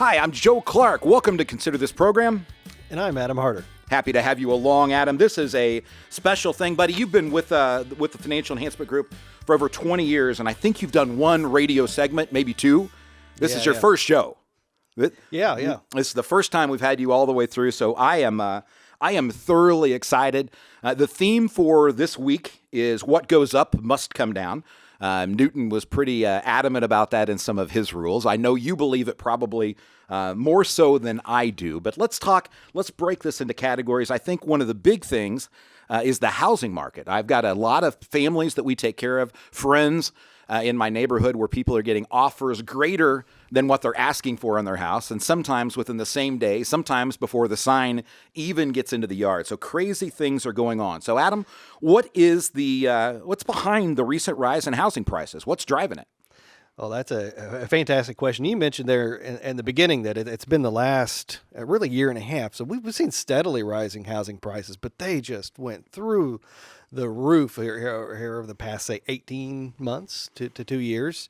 Hi, I'm Joe Clark. Welcome to Consider This Program. And I'm Adam Harter. Happy to have you along, Adam. This is a special thing, buddy. You've been with the Financial Enhancement Group for over 20 years, and I think you've done one radio segment, maybe two. This is your first show. Yeah. This is the first time we've had you all the way through, so I am thoroughly excited. The theme for this week is what goes up must come down. Newton was pretty adamant about that in some of his rules. I know you believe it probably more so than I do, but let's break this into categories. I think one of the big things is the housing market. I've got a lot of families that we take care of, friends in my neighborhood where people are getting offers greater than what they're asking for in their house, and sometimes within the same day, sometimes before the sign even gets into the yard. So crazy things are going on. So Adam, what's behind the recent rise in housing prices? What's driving it? Well, that's a fantastic question. You mentioned there in the beginning that it's been the last really year and a half. So we've seen steadily rising housing prices, but they just went through the roof here over the past, say, 18 months to 2 years.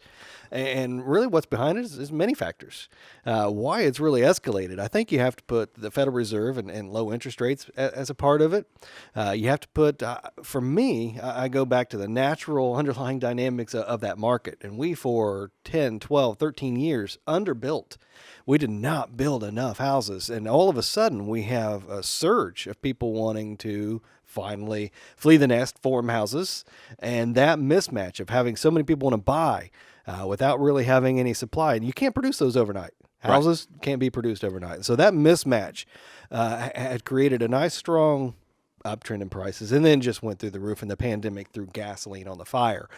And really what's behind it is many factors. Why it's really escalated. I think you have to put the Federal Reserve and low interest rates as a part of it. You have to put, for me, I go back to the natural underlying dynamics of that market. And we, for 10, 12, 13 years, underbuilt. We did not build enough houses. And all of a sudden, we have a surge of people wanting to finally flee the nest, form houses, and that mismatch of having so many people want to buy without really having any supply. And you can't produce those overnight. Houses can't be produced overnight. So that mismatch had created a nice, strong uptrend in prices, and then just went through the roof, and the pandemic threw gasoline on the fire.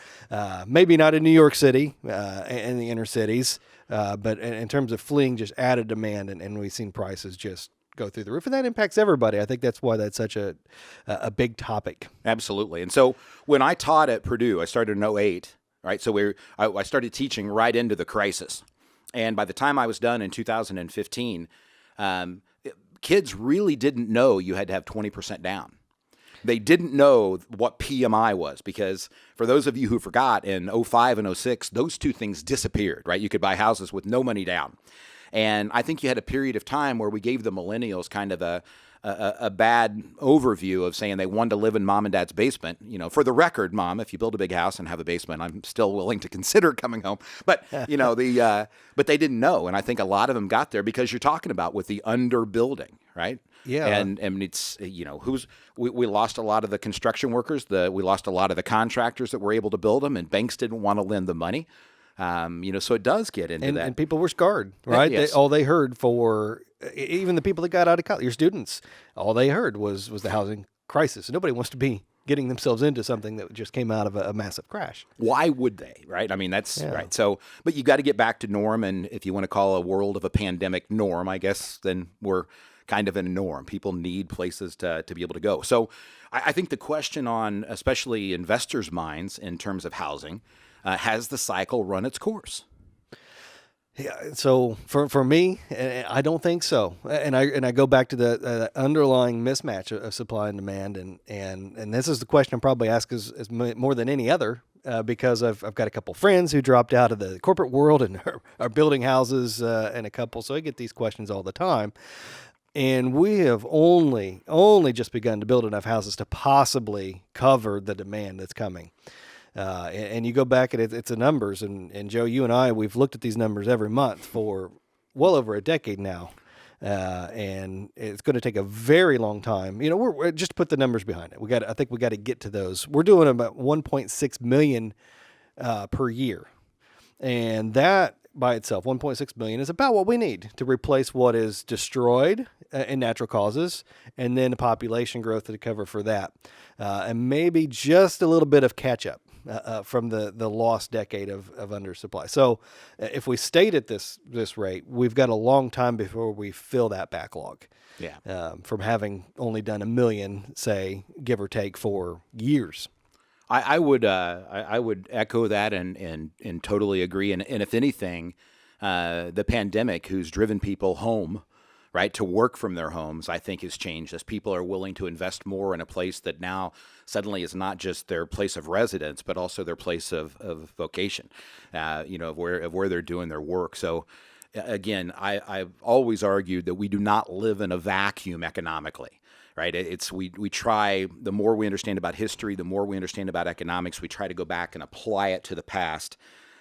Maybe not in New York City and the inner cities, but in terms of fleeing, just added demand, and we've seen prices just go through the roof, and that impacts everybody. I think that's why that's such a big topic. Absolutely. And so when I taught at Purdue, I started in 2008, right? So I started teaching right into the crisis. And by the time I was done in 2015, kids really didn't know you had to have 20% down. They didn't know what PMI was, because for those of you who forgot, in 05 and 06, those two things disappeared, right? You could buy houses with no money down. And I think you had a period of time where we gave the millennials kind of a bad overview of saying they wanted to live in mom and dad's basement. You know, for the record, Mom, if you build a big house and have a basement, I'm still willing to consider coming home. But you know, but they didn't know, and I think a lot of them got there because you're talking about with the underbuilding, right? Yeah. And it's, you know, we lost a lot of the construction workers. We lost a lot of the contractors that were able to build them, and banks didn't want to lend the money. So it does get into that. And people were scarred, right? Yes. All they heard, for even the people that got out of college, your students, all they heard was the housing crisis. Nobody wants to be getting themselves into something that just came out of a massive crash. Why would they, right? I mean, that's right. So, but you got to get back to norm. And if you want to call a world of a pandemic norm, I guess, then we're kind of in a norm. People need places to be able to go. So I think the question on especially investors' minds in terms of housing, has the cycle run its course? Yeah. So for me, I don't think so. And I go back to the underlying mismatch of supply and demand. And this is the question I'm probably asked as more than any other, because I've got a couple friends who dropped out of the corporate world and are building houses, and a couple. So I get these questions all the time. And we have only just begun to build enough houses to possibly cover the demand that's coming. And you go back and it's the numbers, and Joe, you and I, we've looked at these numbers every month for well over a decade now, and it's going to take a very long time. You know, we're just to put the numbers behind it. I think we got to get to those. We're doing about 1.6 million per year, and that by itself, 1.6 million, is about what we need to replace what is destroyed in natural causes, and then the population growth to cover for that, and maybe just a little bit of catch up from the lost decade of undersupply. So if we stayed at this rate, we've got a long time before we fill that backlog. Yeah. From having only done 1 million, say, give or take, for years. I would echo that and totally agree. And if anything, the pandemic, who's driven people home, right, to work from their homes, I think has changed as people are willing to invest more in a place that now suddenly is not just their place of residence, but also their place of vocation, of where they're doing their work. So again, I've always argued that we do not live in a vacuum economically. Right? We try, the more we understand about history, the more we understand about economics, we try to go back and apply it to the past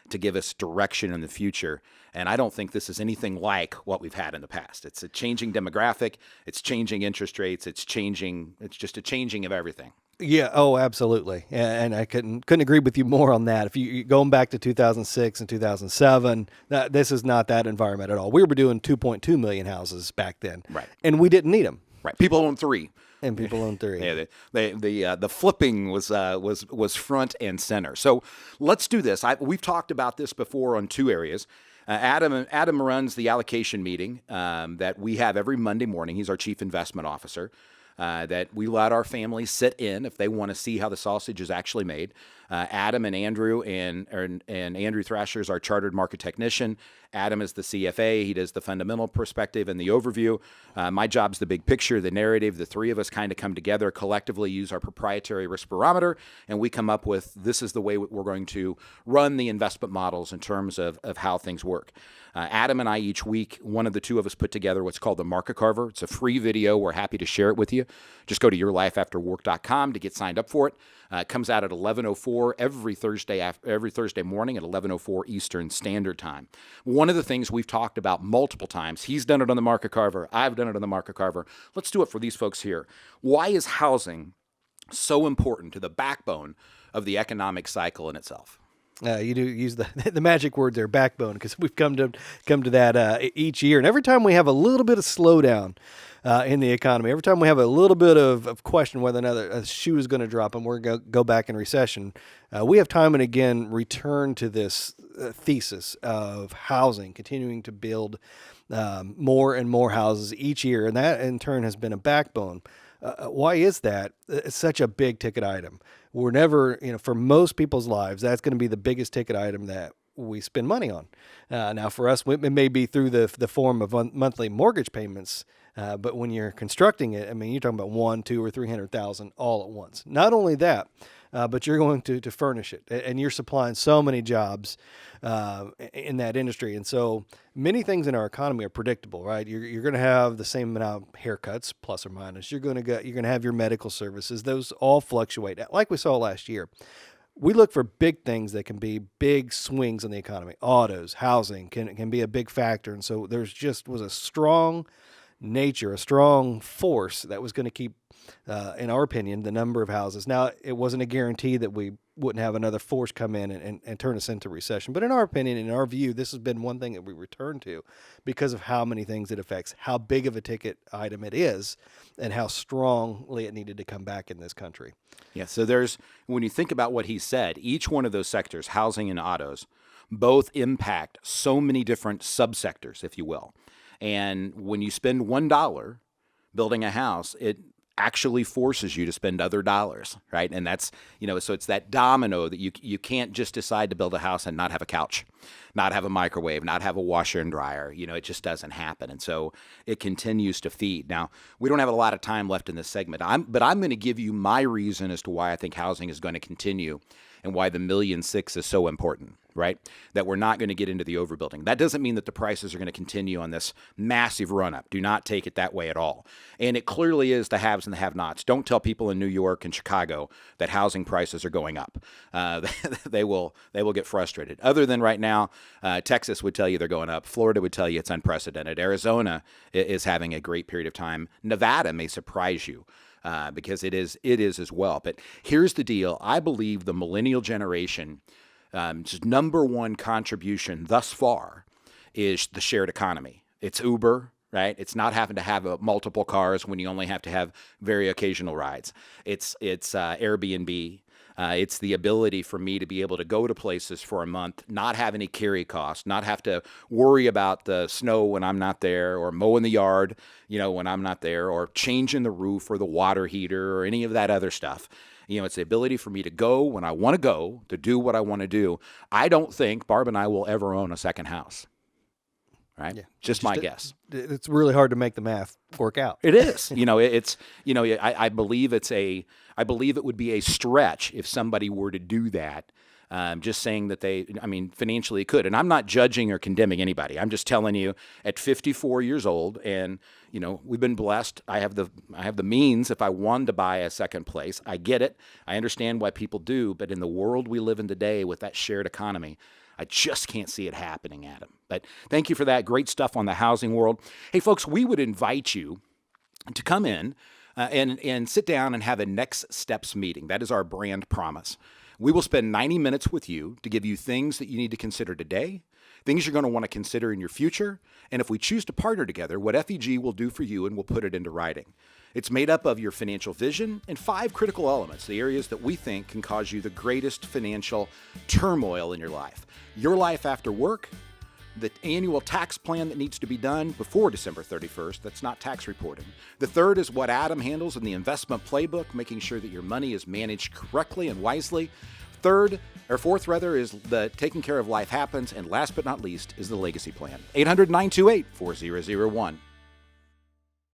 to give us direction in the future. And I don't think this is anything like what we've had in the past. It's a changing demographic, it's changing interest rates, it's just a changing of everything. Yeah. Oh, absolutely. And I couldn't agree with you more on that. If you going back to 2006 and 2007, this is not that environment at all. We were doing 2.2 million houses back then, right? And we didn't need them. Right. People own 3. And people own 3. Yeah, the flipping was front and center. So let's do this. We've talked about this before on 2 areas. Adam runs the allocation meeting that we have every Monday morning. He's our chief investment officer. That we let our families sit in if they want to see how the sausage is actually made. Adam and Andrew and Andrew Thrasher is our chartered market technician. Adam is the CFA. He does the fundamental perspective and the overview. My job's the big picture, the narrative. The 3 of us kind of come together collectively, use our proprietary risk barometer, and we come up with this is the way we're going to run the investment models in terms of how things work. Adam and I each week, one of the 2 of us put together what's called the Market Carver. It's a free video. We're happy to share it with you. Just go to yourlifeafterwork.com to get signed up for it. It comes out at 11:04 every Thursday morning at 11:04 Eastern Standard Time. One of the things we've talked about multiple times, he's done it on the Market Carver, I've done it on the Market Carver. Let's do it for these folks here. Why is housing so important to the backbone of the economic cycle in itself? You do use the magic word there, backbone, because we've come to that each year. And every time we have a little bit of slowdown in the economy, every time we have a little bit of question whether another a shoe is going to drop and we're going to go back in recession, we have time and again returned to this thesis of housing, continuing to build more and more houses each year. And that, in turn, has been a backbone. Why is that? It's such a big ticket item. We're never, for most people's lives, that's going to be the biggest ticket item that we spend money on. Now, for us, it may be through the form of monthly mortgage payments, but when you're constructing it, I mean, you're talking about 1, 2, or 300,000 all at once. Not only that, but you're going to furnish it, and you're supplying so many jobs in that industry. And so many things in our economy are predictable, right? You're going to have the same amount of haircuts, plus or minus. You're going to have your medical services. Those all fluctuate, like we saw last year. We look for big things that can be big swings in the economy. Autos, housing can be a big factor. And so there's just was a strong nature, a strong force that was going to keep, in our opinion, the number of houses. Now, it wasn't a guarantee that we wouldn't have another force come in and turn us into recession. But in our opinion, in our view, this has been one thing that we return to because of how many things it affects, how big of a ticket item it is, and how strongly it needed to come back in this country. Yeah, so when you think about what he said, each one of those sectors, housing and autos, both impact so many different subsectors, if you will. And when you spend $1 building a house, it actually forces you to spend other dollars, right? And that's, so it's that domino that you can't just decide to build a house and not have a couch, not have a microwave, not have a washer and dryer. It just doesn't happen. And so it continues to feed. Now, we don't have a lot of time left in this segment, but I'm going to give you my reason as to why I think housing is going to continue and why the 1.6 million is so important, right? That we're not going to get into the overbuilding. That doesn't mean that the prices are going to continue on this massive run-up. Do not take it that way at all. And it clearly is the haves and the have-nots. Don't tell people in New York and Chicago that housing prices are going up. They will get frustrated. Other than right now, Texas would tell you they're going up. Florida would tell you it's unprecedented. Arizona is having a great period of time. Nevada may surprise you. Because it is as well. But here's the deal. I believe the millennial generation, number one contribution thus far is the shared economy. It's Uber, right? It's not having to have multiple cars when you only have to have very occasional rides. It's Airbnb. It's the ability for me to be able to go to places for a month, not have any carry costs, not have to worry about the snow when I'm not there, or mowing the yard, when I'm not there, or changing the roof or the water heater or any of that other stuff. It's the ability for me to go when I want to go, to do what I want to do. I don't think Barb and I will ever own a second house. Right? Yeah. Just my guess. It's really hard to make the math work out. It is. I believe it would be a stretch if somebody were to do that just saying that financially could. And I'm not judging or condemning anybody. I'm just telling you, at 54 years old, and we've been blessed. I have the means. If I wanted to buy a second place, I get it. I understand why people do. But in the world we live in today, with that shared economy, I just can't see it happening, Adam. But thank you for that. Great stuff on the housing world. Hey, folks, we would invite you to come in and sit down and have a next steps meeting. That is our brand promise. We will spend 90 minutes with you to give you things that you need to consider today, things you're going to want to consider in your future, and if we choose to partner together, what FEG will do for you, and we'll put it into writing. It's made up of your financial vision and 5 critical elements, the areas that we think can cause you the greatest financial turmoil in your life after work, the annual tax plan that needs to be done before December 31st. That's not tax reporting. The third is what Adam handles in the investment playbook, making sure that your money is managed correctly and wisely. Fourth, is the taking care of life happens. And last but not least is the legacy plan. 800-928-4001.